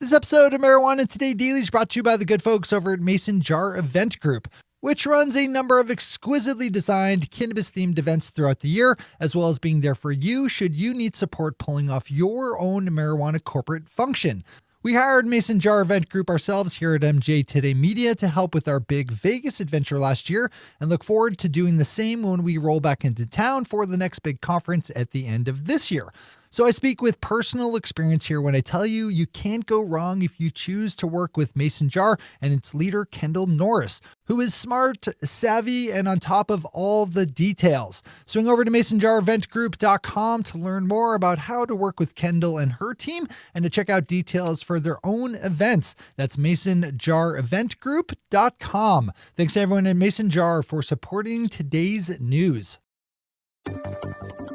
This episode of Marijuana Today Daily is brought to you by the good folks over at Mason Jar Event Group, which runs a number of exquisitely designed cannabis-themed events throughout the year, as well as being there for you should you need support pulling off your own marijuana corporate function. We hired Mason Jar Event Group ourselves here at MJ Today Media to help with our big Vegas adventure last year and look forward to doing the same when we roll back into town for the next big conference at the end of this year. So I speak with personal experience here when I tell you you can't go wrong if you choose to work with Mason Jar and its leader, Kendall Norris, who is smart, savvy, and on top of all the details. Swing over to masonjareventgroup.com to learn more about how to work with Kendall and her team and to check out details for their own events. That's masonjareventgroup.com. Thanks to everyone at Mason Jar for supporting today's news.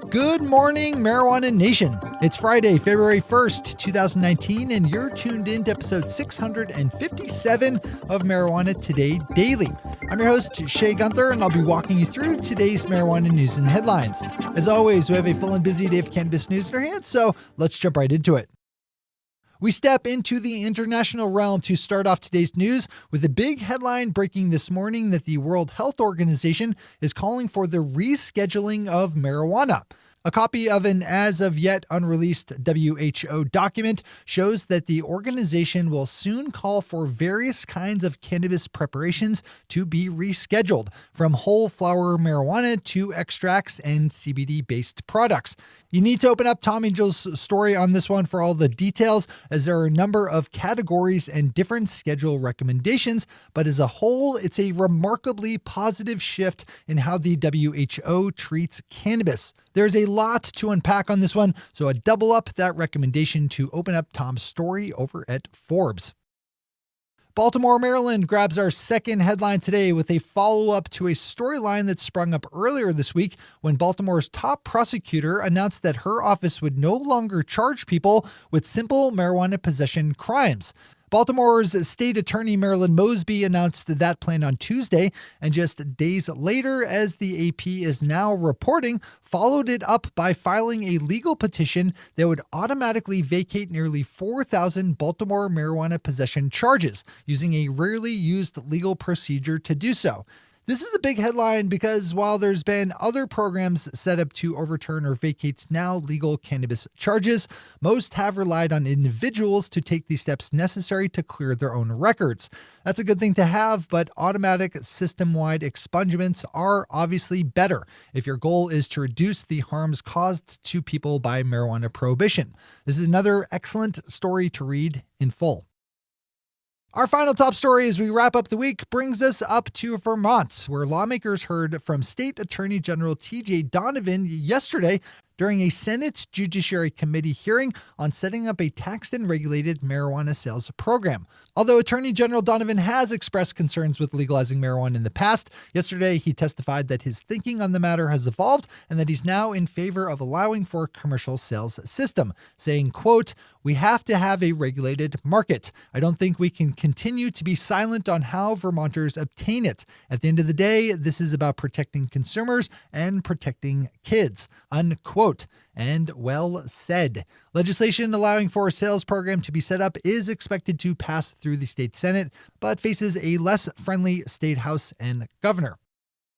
Good morning, Marijuana Nation. It's Friday, February 1st, 2019, and you're tuned in to episode 657 of Marijuana Today Daily. I'm your host, Shay Gunther, and I'll be walking you through today's marijuana news and headlines. As always, we have a full and busy day of cannabis news in our hands, so let's jump right into it. We step into the international realm to start off today's news with a big headline breaking this morning that the World Health Organization is calling for the rescheduling of marijuana. A copy of an as-of-yet unreleased WHO document shows that the organization will soon call for various kinds of cannabis preparations to be rescheduled, from whole flower marijuana to extracts and CBD-based products. You need to open up Tom Angel's story on this one for all the details, as there are a number of categories and different schedule recommendations, but as a whole, it's a remarkably positive shift in how the WHO treats cannabis. There's a lot to unpack on this one, so I double up that recommendation to open up Tom's story over at Forbes. Baltimore, Maryland grabs our second headline today with a follow-up to a storyline that sprung up earlier this week when Baltimore's top prosecutor announced that her office would no longer charge people with simple marijuana possession crimes. Baltimore's state attorney Marilyn Mosby announced that plan on Tuesday, and just days later, as the AP is now reporting, followed it up by filing a legal petition that would automatically vacate nearly 4,000 Baltimore marijuana possession charges, using a rarely used legal procedure to do so. This is a big headline because while there's been other programs set up to overturn or vacate now legal cannabis charges, most have relied on individuals to take the steps necessary to clear their own records. That's a good thing to have, but automatic system-wide expungements are obviously better if your goal is to reduce the harms caused to people by marijuana prohibition. This is another excellent story to read in full. Our final top story as we wrap up the week brings us up to Vermont, where lawmakers heard from State Attorney General T.J. Donovan yesterday during a Senate Judiciary Committee hearing on setting up a taxed and regulated marijuana sales program. Although Attorney General Donovan has expressed concerns with legalizing marijuana in the past, yesterday he testified that his thinking on the matter has evolved and that he's now in favor of allowing for a commercial sales system, saying, quote, "We have to have a regulated market. I don't think we can continue to be silent on how Vermonters obtain it. At the end of the day, this is about protecting consumers and protecting kids," unquote. And well said. Legislation allowing for a sales program to be set up is expected to pass through the state Senate, but faces a less friendly state House and governor.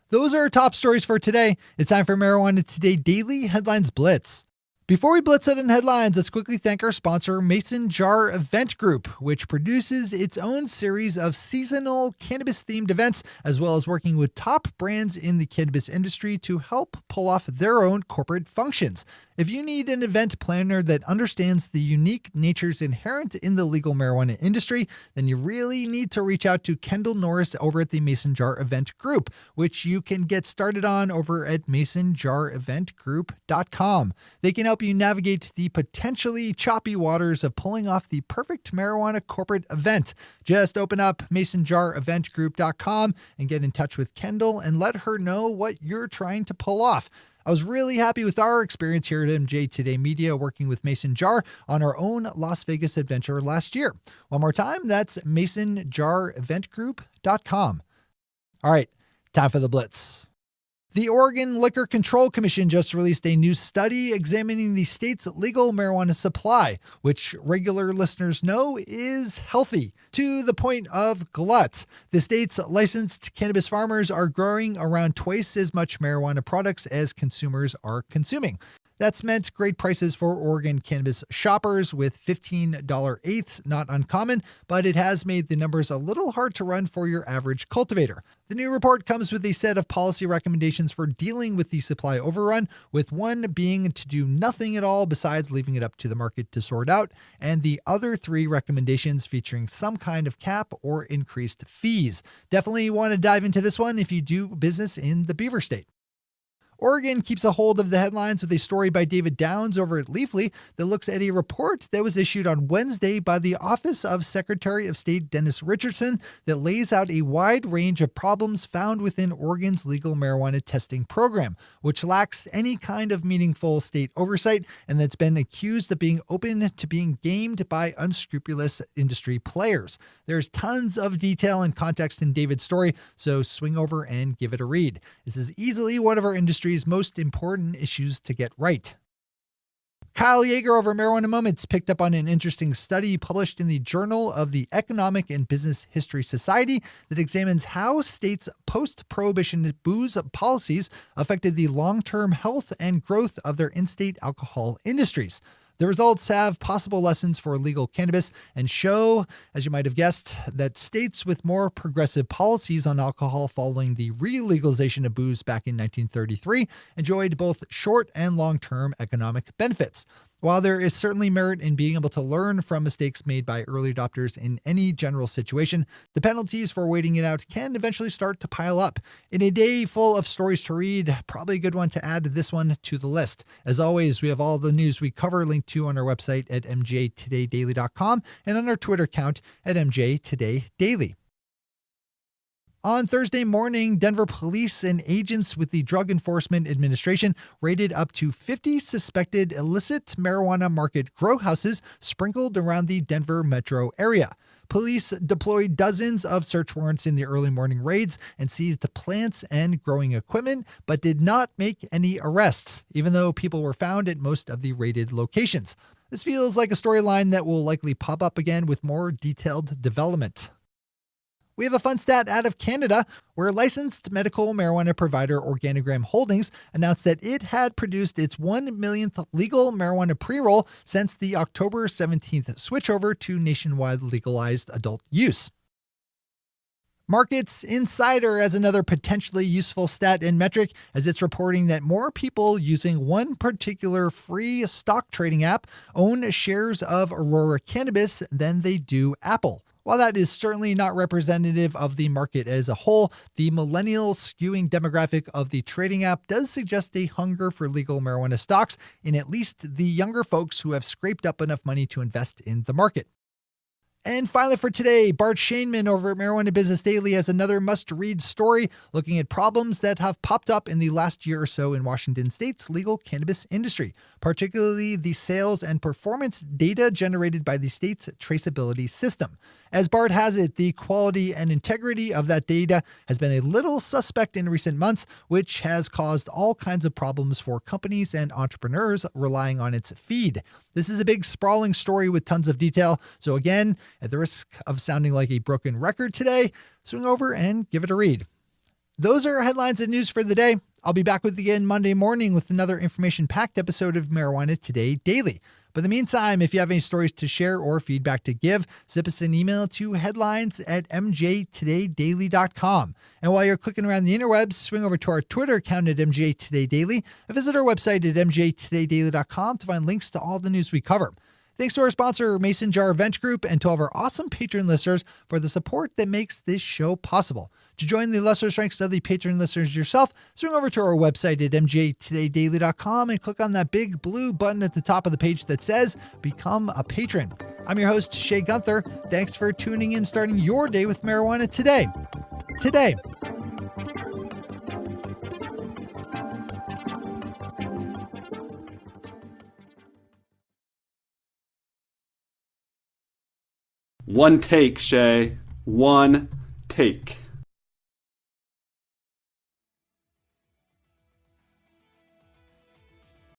Those are our top stories for today. It's time for Marijuana Today Daily Headlines Blitz. Before we blitz it in headlines, let's quickly thank our sponsor, Mason Jar Event Group, which produces its own series of seasonal cannabis-themed events, as well as working with top brands in the cannabis industry to help pull off their own corporate functions. If you need an event planner that understands the unique natures inherent in the legal marijuana industry, then you really need to reach out to Kendall Norris over at the Mason Jar Event Group, which you can get started on over at masonjareventgroup.com. They can help you navigate the potentially choppy waters of pulling off the perfect marijuana corporate event. Just open up masonjareventgroup.com and get in touch with Kendall and let her know what you're trying to pull off. I was really happy with our experience here at MJ Today Media working with Mason Jar on our own Las Vegas adventure last year. One more time, that's masonjareventgroup.com. All right, time for the blitz. The Oregon Liquor Control Commission just released a new study examining the state's legal marijuana supply, which regular listeners know is healthy, to the point of glut. The state's licensed cannabis farmers are growing around twice as much marijuana products as consumers are consuming. That's meant great prices for Oregon cannabis shoppers, with $15 eighths not uncommon, but it has made the numbers a little hard to run for your average cultivator. The new report comes with a set of policy recommendations for dealing with the supply overrun, with one being to do nothing at all besides leaving it up to the market to sort out, and the other three recommendations featuring some kind of cap or increased fees. Definitely want to dive into this one if you do business in the Beaver State. Oregon keeps a hold of the headlines with a story by David Downs over at Leafly that looks at a report that was issued on Wednesday by the Office of Secretary of State Dennis Richardson that lays out a wide range of problems found within Oregon's legal marijuana testing program, which lacks any kind of meaningful state oversight and that's been accused of being open to being gamed by unscrupulous industry players. There's tons of detail and context in David's story, so swing over and give it a read. This is easily one of our industry's most important issues to get right. Kyle Yeager over Marijuana Moments picked up on an interesting study published in the Journal of the Economic and Business History Society that examines how states' post-prohibition booze policies affected the long-term health and growth of their in-state alcohol industries. The results have possible lessons for legal cannabis and show, as you might have guessed, that states with more progressive policies on alcohol following the re-legalization of booze back in 1933 enjoyed both short and long-term economic benefits. While there is certainly merit in being able to learn from mistakes made by early adopters in any general situation, the penalties for waiting it out can eventually start to pile up. In a day full of stories to read, probably a good one to add this one to the list. As always, we have all the news we cover linked to on our website at mjtodaydaily.com and on our Twitter account at mjtodaydaily. On Thursday morning, Denver police and agents with the Drug Enforcement Administration raided up to 50 suspected illicit marijuana market grow houses sprinkled around the Denver metro area. Police deployed dozens of search warrants in the early morning raids and seized plants and growing equipment, but did not make any arrests, even though people were found at most of the raided locations. This feels like a storyline that will likely pop up again with more detailed development. We have a fun stat out of Canada, where licensed medical marijuana provider Organigram Holdings announced that it had produced its 1 millionth legal marijuana pre-roll since the October 17th switchover to nationwide legalized adult use. Markets Insider has another potentially useful stat and metric, as it's reporting that more people using one particular free stock trading app own shares of Aurora Cannabis than they do Apple. While that is certainly not representative of the market as a whole, the millennial skewing demographic of the trading app does suggest a hunger for legal marijuana stocks in at least the younger folks who have scraped up enough money to invest in the market. And finally for today, Bart Shainman over at Marijuana Business Daily has another must-read story looking at problems that have popped up in the last year or so in Washington State's legal cannabis industry, particularly the sales and performance data generated by the state's traceability system. As Bart has it, the quality and integrity of that data has been a little suspect in recent months, which has caused all kinds of problems for companies and entrepreneurs relying on its feed. This is a big, sprawling story with tons of detail. So again, at the risk of sounding like a broken record today, swing over and give it a read. Those are our headlines and news for the day. I'll be back with you again Monday morning with another information-packed episode of Marijuana Today Daily. But in the meantime, if you have any stories to share or feedback to give, zip us an email to headlines@mjtodaydaily.com. And while you're clicking around the interwebs, swing over to our Twitter account at mjtodaydaily and visit our website at mjtodaydaily.com to find links to all the news we cover. Thanks to our sponsor, Mason Jar Event Group, and to all of our awesome patron listeners for the support that makes this show possible. To join the illustrious ranks of the patron listeners yourself, swing over to our website at mjtodaydaily.com and click on that big blue button at the top of the page that says Become a Patron. I'm your host, Shay Gunther. Thanks for tuning in, starting your day with marijuana today. One take, Shay. One take.